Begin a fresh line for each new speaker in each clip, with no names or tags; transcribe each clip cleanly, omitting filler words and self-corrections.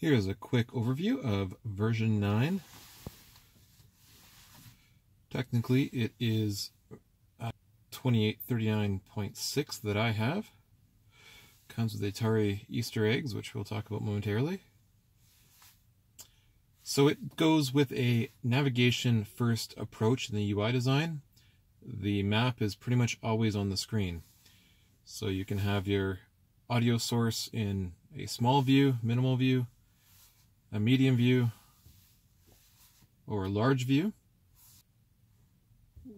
Here's a quick overview of version 9. Technically, it is 2839.6 that I have. Comes with Atari Easter eggs, which we'll talk about momentarily. So it goes with a navigation-first approach in the UI design. The map is pretty much always on the screen. So you can have your audio source in a small view, minimal view, a medium view, or a large view.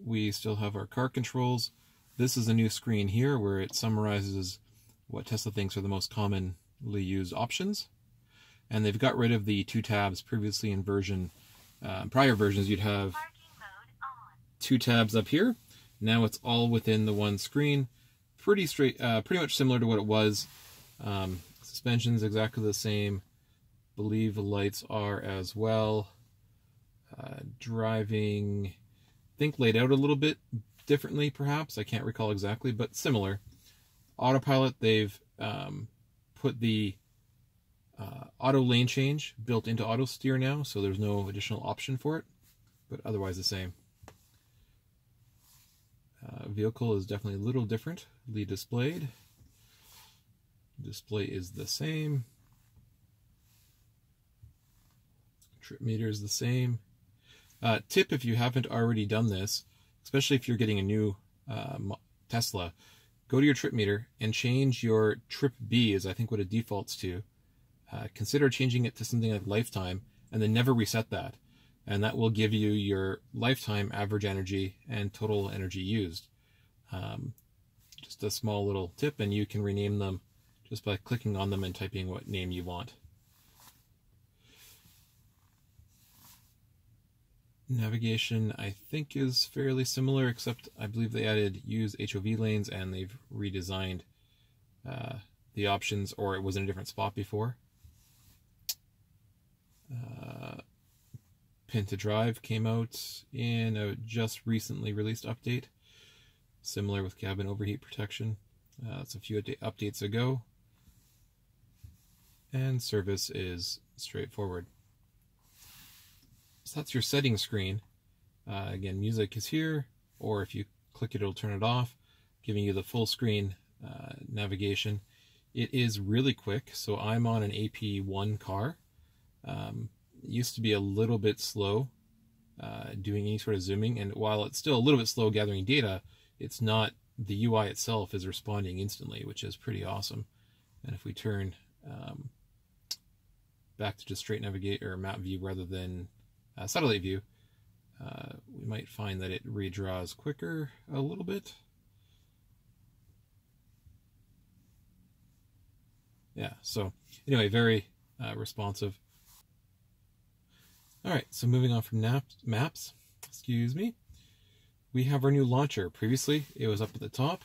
We still have our car controls. This is a new screen here where it summarizes what Tesla thinks are the most commonly used options. And they've got rid of the two tabs. Previously in prior versions, you'd have two tabs up here. Now it's all within the one screen. Pretty much similar to what it was. Suspension's exactly the same. Believe the lights are as well. Driving, I think laid out a little bit differently perhaps. I can't recall exactly, but similar. Autopilot, they've put the auto lane change built into auto steer now, so there's no additional option for it, but otherwise the same. Vehicle is definitely a little differently displayed. Display is the same. Trip meter is the same. Tip, if you haven't already done this, especially if you're getting a new Tesla, go to your trip meter and change your trip B, is I think what it defaults to. Consider changing it to something like lifetime, and then never reset that. And that will give you your lifetime average energy and total energy used. Just a small little tip, and you can rename them just by clicking on them and typing what name you want. Navigation, I think, is fairly similar, except I believe they added use HOV lanes, and they've redesigned the options, or it was in a different spot before. Pin to drive came out in a just recently released update, similar with cabin overheat protection. That's a few updates ago. And service is straightforward. So that's your settings screen. Again, music is here, or if you click it, it'll turn it off, giving you the full screen navigation. It is really quick, so I'm on an AP1 car. It used to be a little bit slow doing any sort of zooming, and while it's still a little bit slow gathering data, it's not, the UI itself is responding instantly, which is pretty awesome. And if we turn back to just straight navigate or map view rather than satellite view, we might find that it redraws quicker a little bit. Yeah, so anyway, very responsive. All right, so moving on from maps, excuse me, we have our new launcher. Previously, it was up at the top.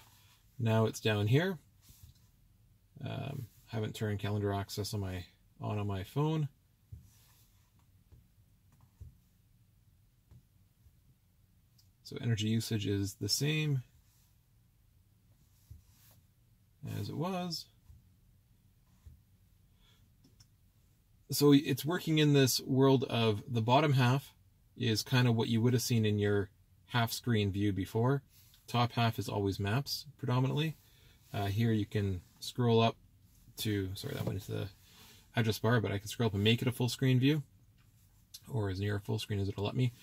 Now it's down here. Haven't turned calendar access on my phone. So energy usage is the same as it was. So it's working in this world of the bottom half is kind of what you would have seen in your half screen view before. Top half is always maps predominantly. Here you can scroll up to, sorry, that went into the address bar, but I can scroll up and make it a full screen view, or as near a full screen as it'll let me.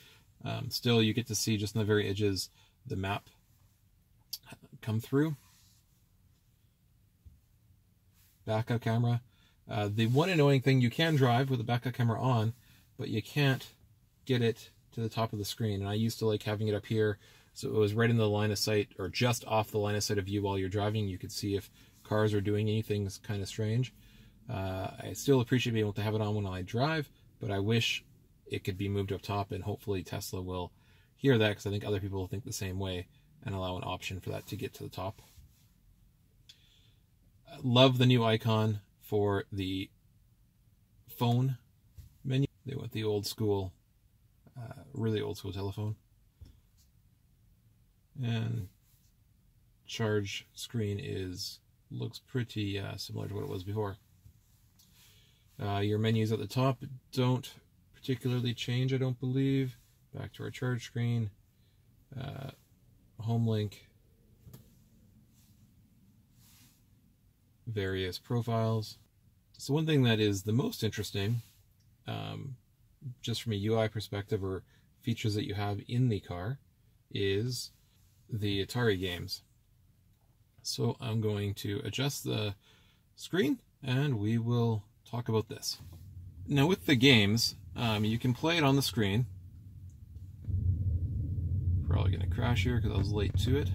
Still, you get to see just on the very edges the map come through. Backup camera. The one annoying thing, you can drive with the backup camera on, but you can't get it to the top of the screen. And I used to like having it up here, so it was right in the line of sight, or just off the line of sight of view while you're driving. You could see if cars are doing anything kind of strange. I still appreciate being able to have it on when I drive, but I wish it could be moved up top, and hopefully Tesla will hear that, because I think other people will think the same way and allow an option for that to get to the top. Love the new icon for the phone menu. They went the old school, really old school telephone. And charge screen looks pretty similar to what it was before. Your menus at the top don't particularly change, I don't believe. Back to our charge screen. Home link. Various profiles. So one thing that is the most interesting, just from a UI perspective or features that you have in the car, is the Atari games. So I'm going to adjust the screen and we will talk about this. Now with the games, you can play it on the screen. Probably going to crash here because I was late to it.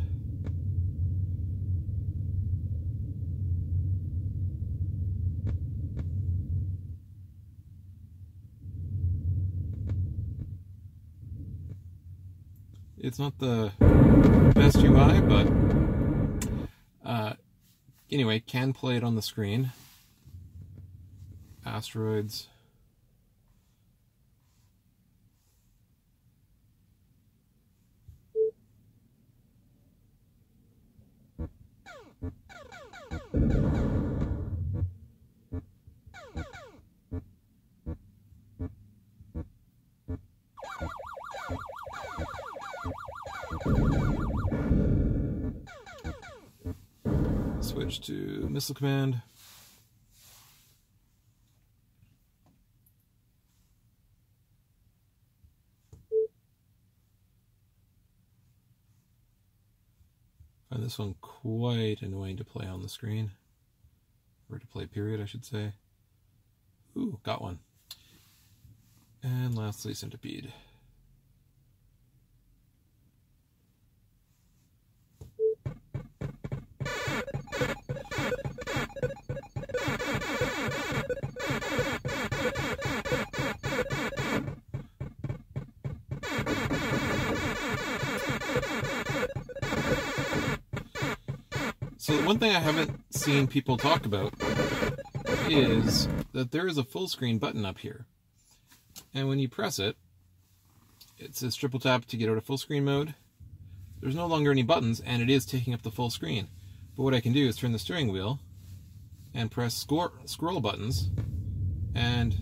It's not the best UI, but anyway, can play it on the screen. Asteroids. Switch to missile command. Find this one quite annoying to play on the screen. Or to play period, I should say. Ooh, got one. And lastly, centipede. So one thing I haven't seen people talk about is that there is a full screen button up here. And when you press it, it says triple tap to get out of full screen mode. There's no longer any buttons and it is taking up the full screen. But what I can do is turn the steering wheel and press scroll buttons, and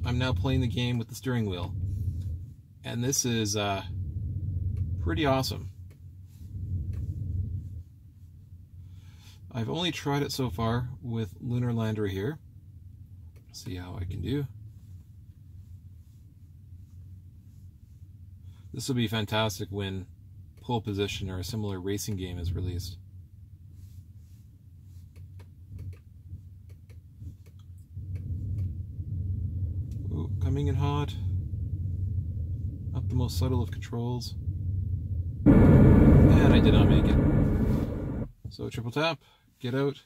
I'm now playing the game with the steering wheel. And this is pretty awesome. I've only tried it so far with Lunar Lander here. See how I can do. This will be fantastic when Pole Position or a similar racing game is released. Ooh, coming in hot. Not the most subtle of controls. And I did not make it. So triple tap. Get out.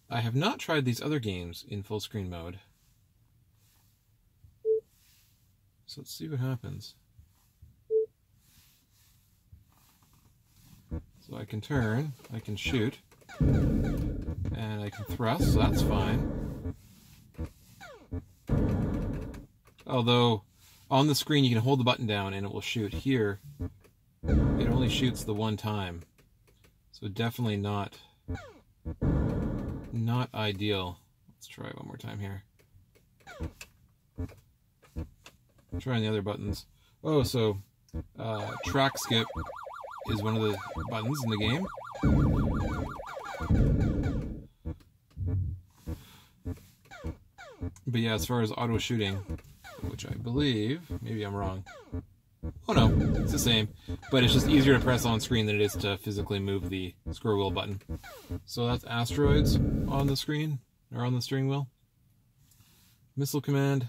I have not tried these other games in full screen mode. So let's see what happens. So I can turn, I can shoot, and I can thrust, so that's fine. Although, on the screen you can hold the button down and it will shoot. Here, it only shoots the one time. So definitely not ideal. Let's try one more time here. Trying the other buttons. Oh, so track skip is one of the buttons in the game. But yeah, as far as auto shooting, which I believe, maybe I'm wrong. Oh no, it's the same, but it's just easier to press on screen than it is to physically move the scroll wheel button. So that's asteroids on the screen, or on the steering wheel. Missile command.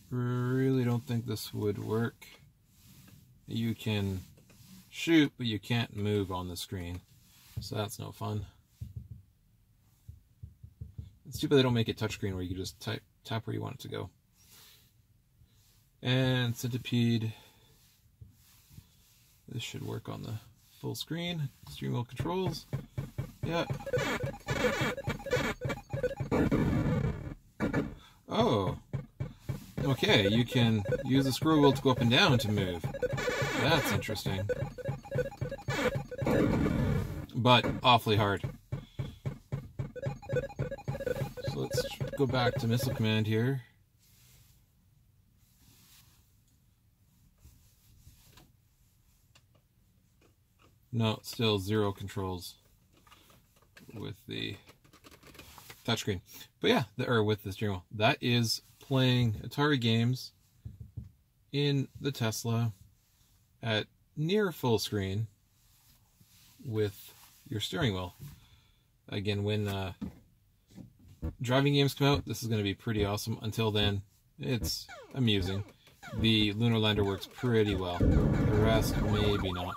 Really don't think this would work. You can shoot, but you can't move on the screen, so that's no fun. It's too bad they don't make it touchscreen where you can just tap where you want it to go. And centipede. This should work on the full screen. Steering wheel controls. Yeah. Oh. Okay, you can use the scroll wheel to go up and down to move. That's interesting. but awfully hard. So let's go back to missile command here. No, still 0 controls with the touchscreen. But yeah, or with the steering wheel. That is playing Atari games in the Tesla at near full screen with your steering wheel. Again, when driving games come out, this is going to be pretty awesome. Until then, it's amusing. The lunar lander works pretty well. The rest, maybe not.